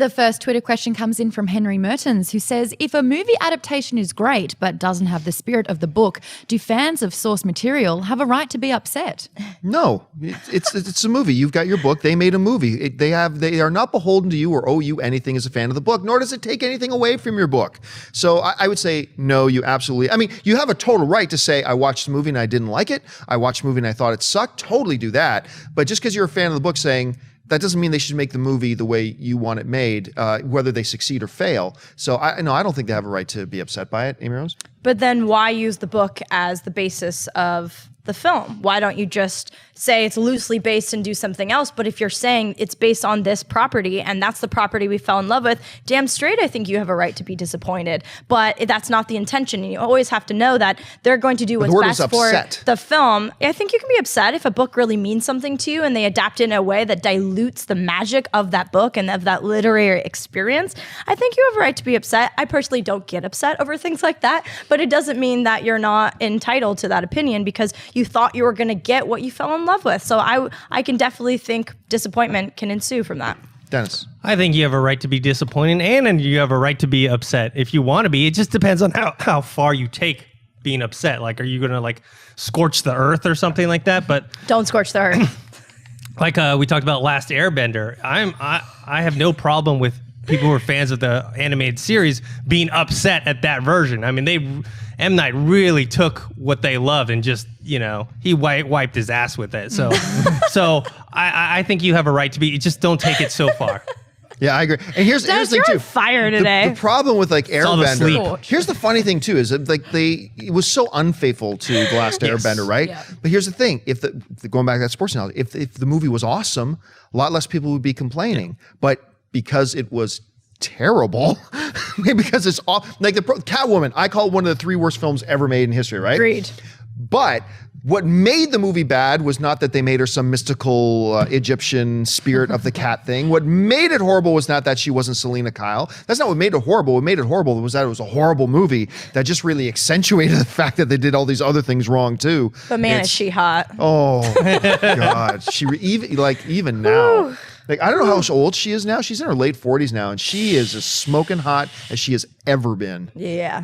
The first Twitter question comes in from Henry Mertens, who says, if a movie adaptation is great but doesn't have the spirit of the book, do fans of source material have a right to be upset? No, it's a movie. You've got your book. They made a movie. They are not beholden to you or owe you anything as a fan of the book, nor does it take anything away from your book. So I would say, no, you absolutely, I mean, you have a total right to say, I watched the movie and I didn't like it. I watched the movie and I thought it sucked. Totally do that. But just because you're a fan of the book saying, that doesn't mean they should make the movie the way you want it made, whether they succeed or fail. So I don't think they have a right to be upset by it. Amy Rose? But then why use the book as the basis of the film? Why don't you just say it's loosely based and do something else? But if you're saying it's based on this property and that's the property we fell in love with, damn straight I think you have a right to be disappointed. But that's not the intention. And you always have to know that they're going to do what's best for the film. I think you can be upset if a book really means something to you and they adapt it in a way that dilutes the magic of that book and of that literary experience. I think you have a right to be upset. I personally don't get upset over things like that, but it doesn't mean that you're not entitled to that opinion because you thought you were going to get what you fell in love with. So I can definitely think disappointment can ensue from that. Dennis? I think you have a right to be disappointed and you have a right to be upset if you want to be. It just depends on how far you take being upset. Like, are you going to like scorch the earth or something like that? But don't scorch the earth. Like we talked about Last Airbender. I have no problem with people who are fans of the animated series being upset at that version. I mean, M. Night really took what they loved and just, he wiped his ass with it. So, I think you have a right to be. Just don't take it so far. Yeah, I agree. And here's the thing too. On fire today. The problem with like Airbender. Here's the funny thing too is that like it was so unfaithful to the Last Airbender, right? Yeah. But here's the thing: going back to that sports analogy, if the movie was awesome, a lot less people would be complaining. Yeah. But because it was terrible, because it's all like the Catwoman, I call it one of the 3 worst films ever made in history, right? Agreed. But what made the movie bad was not that they made her some mystical Egyptian spirit of the cat thing. What made it horrible was not that she wasn't Selena Kyle. That's not what made it horrible. What made it horrible was that it was a horrible movie that just really accentuated the fact that they did all these other things wrong too. But man, is she hot. Oh God. Even now. Like, I don't know how old she is now. She's in her late 40s now, and she is as smoking hot as she has ever been. Yeah.